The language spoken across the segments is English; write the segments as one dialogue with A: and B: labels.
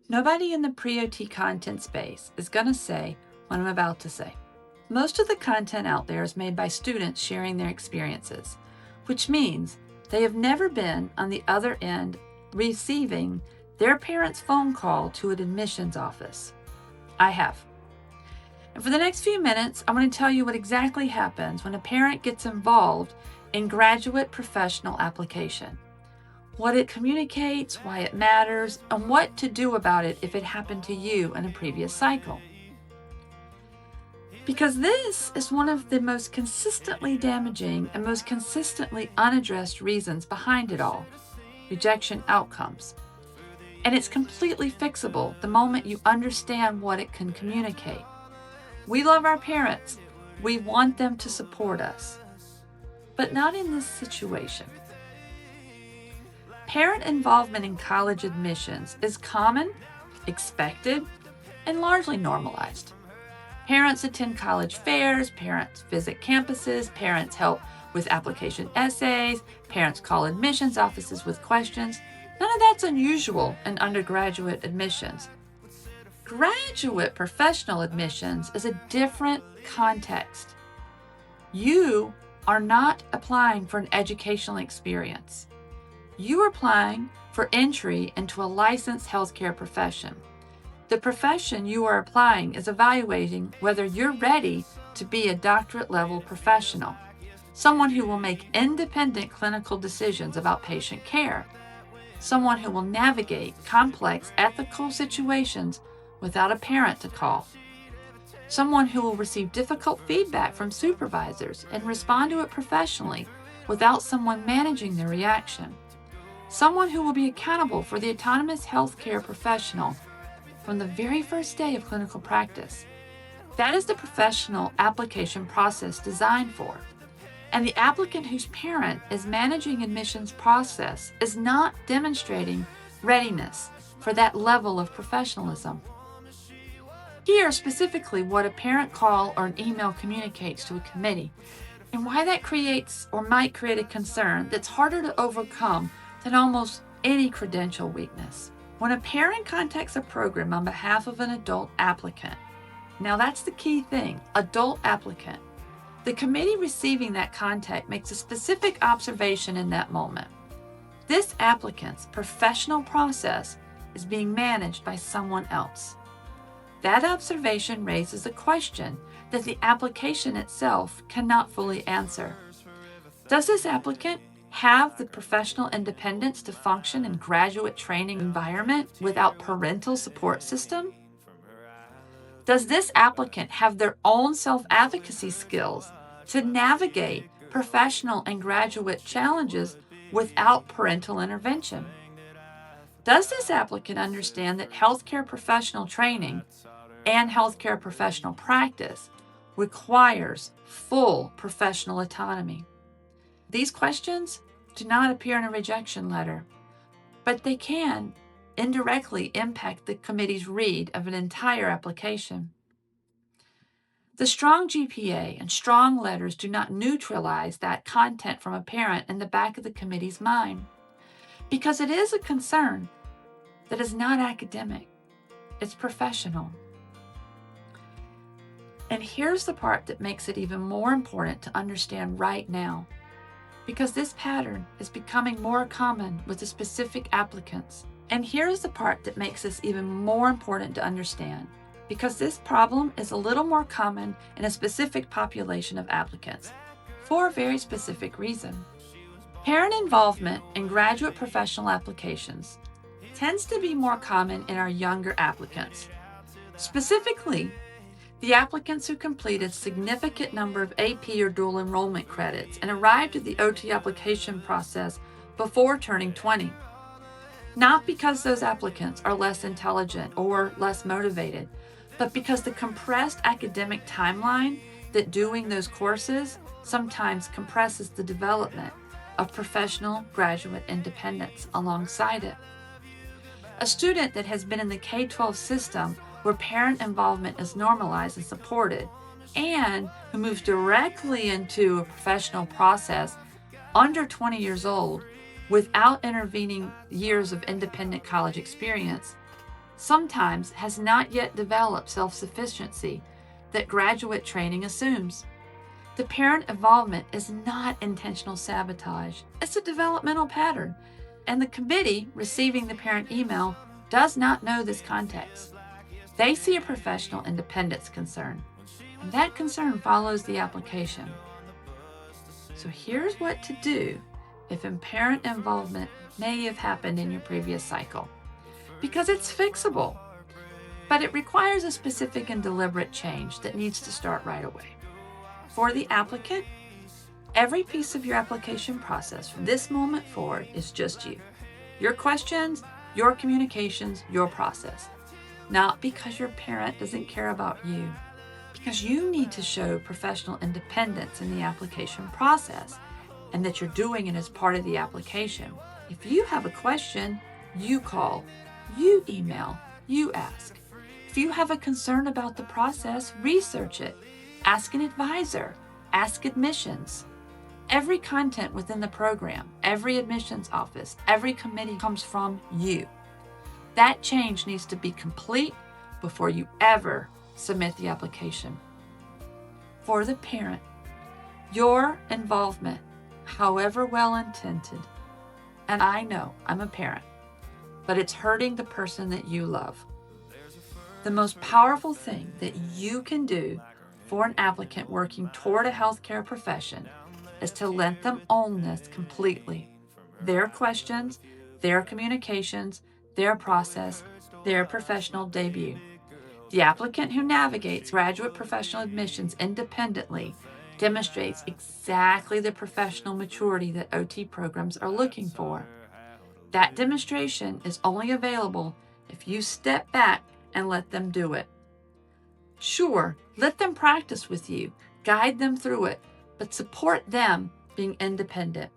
A: Nobody in the pre-OT content space is going to say what I'm about to say. Most of the content out there is made by students sharing their experiences, which means they have never been on the other end receiving their parents' phone call to an admissions office. I have. And for the next few minutes, I'm going to tell you what exactly happens when a parent gets involved in graduate professional application, what it communicates, why it matters, and what to do about it if it happened to you in a previous cycle. Because this is one of the most consistently damaging and most consistently unaddressed reasons behind it all, rejection outcomes. And it's completely fixable the moment you understand what it can communicate. We love our parents. We want them to support us. But not in this situation. Parent involvement in college admissions is common, expected, and largely normalized. Parents attend college fairs, parents visit campuses, parents help with application essays, parents call admissions offices with questions. None of that's unusual in undergraduate admissions. Graduate professional admissions is a different context. You are not applying for an educational experience. You are applying for entry into a licensed healthcare profession. The profession you are applying is evaluating whether you're ready to be a doctorate-level professional, someone who will make independent clinical decisions about patient care, someone who will navigate complex ethical situations without a parent to call, someone who will receive difficult feedback from supervisors and respond to it professionally without someone managing their reaction, someone who will be accountable for the autonomous healthcare professional from the very first day of clinical practice. That is the professional application process designed for. And the applicant whose parent is managing admissions process is not demonstrating readiness for that level of professionalism. Here, specifically, what a parent call or an email communicates to a committee, and why that creates or might create a concern that's harder to overcome than almost any credential weakness. When a parent contacts a program on behalf of an adult applicant, now that's the key thing, adult applicant, the committee receiving that contact makes a specific observation in that moment. This applicant's professional process is being managed by someone else. That observation raises a question that the application itself cannot fully answer. Does this applicant have the professional independence to function in graduate training environment without parental support system? Does this applicant have their own self-advocacy skills to navigate professional and graduate challenges without parental intervention? Does this applicant understand that healthcare professional training and healthcare professional practice requires full professional autonomy? These questions do not appear in a rejection letter, but they can indirectly impact the committee's read of an entire application. The strong GPA and strong letters do not neutralize that content from a parent in the back of the committee's mind, because it is a concern that is not academic, it's professional. And here's the part that makes it even more important to understand right now, because this pattern is becoming more common with the specific applicants. And here's the part that makes this even more important to understand, because this problem is a little more common in a specific population of applicants for a very specific reason. Parent involvement in graduate professional applications tends to be more common in our younger applicants. Specifically, the applicants who completed significant number of AP or dual enrollment credits and arrived at the OT application process before turning 20. Not because those applicants are less intelligent or less motivated, but because the compressed academic timeline that doing those courses sometimes compresses the development of professional graduate independence alongside it. A student that has been in the K-12 system where parent involvement is normalized and supported, and who moves directly into a professional process under 20 years old without intervening years of independent college experience, sometimes has not yet developed self-sufficiency that graduate training assumes. The parent involvement is not intentional sabotage. It's a developmental pattern, and the committee receiving the parent email does not know this context. They see a professional independence concern, and that concern follows the application. So here's what to do if parent involvement may have happened in your previous cycle, because it's fixable, but it requires a specific and deliberate change that needs to start right away. For the applicant, every piece of your application process from this moment forward is just you. Your questions, your communications, your process. Not because your parent doesn't care about you, because you need to show professional independence in the application process and that you're doing it as part of the application. If you have a question, you call, you email, you ask. If you have a concern about the process, research it. Ask an advisor, ask admissions. Every content within the program, every admissions office, every committee comes from you. That change needs to be complete before you ever submit the application. For the parent, your involvement, however well-intended, and I know I'm a parent, but it's hurting the person that you love. The most powerful thing that you can do for an applicant working toward a healthcare profession is to let them own this completely. Their questions, their communications, their process, their professional debut. The applicant who navigates graduate professional admissions independently demonstrates exactly the professional maturity that OT programs are looking for. That demonstration is only available if you step back and let them do it. Sure, let them practice with you, guide them through it, but support them being independent.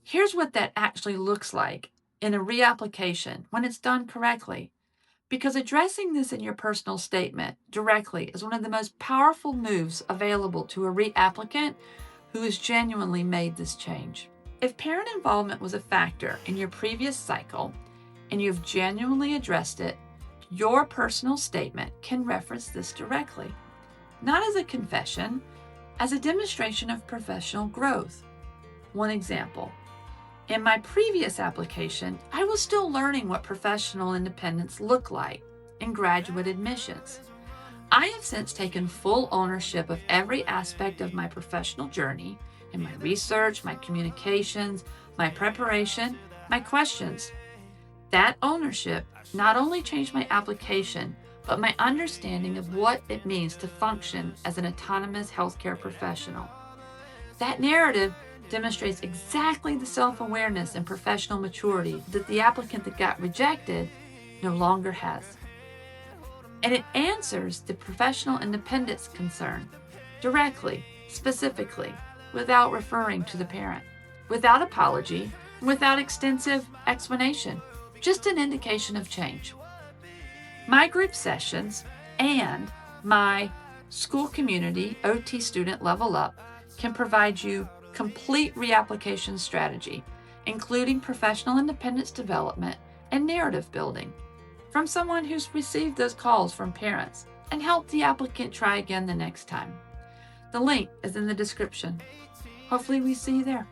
A: Here's what that actually looks like in a reapplication when it's done correctly. Because addressing this in your personal statement directly is one of the most powerful moves available to a reapplicant who has genuinely made this change. If parent involvement was a factor in your previous cycle and you've genuinely addressed it, your personal statement can reference this directly, not as a confession, as a demonstration of professional growth. One example. In my previous application, I was still learning what professional independence looked like in graduate admissions. I have since taken full ownership of every aspect of my professional journey in my research, my communications, my preparation, my questions. That ownership not only changed my application, but my understanding of what it means to function as an autonomous healthcare professional. That narrative demonstrates exactly the self-awareness and professional maturity that the applicant that got rejected no longer has. And it answers the professional independence concern directly, specifically, without referring to the parent, without apology, without extensive explanation, just an indication of change. My group sessions and my school community OT student Level Up can provide you complete reapplication strategy, including professional independence development and narrative building, from someone who's received those calls from parents and helped the applicant try again the next time. The link is in the description. Hopefully we see you there.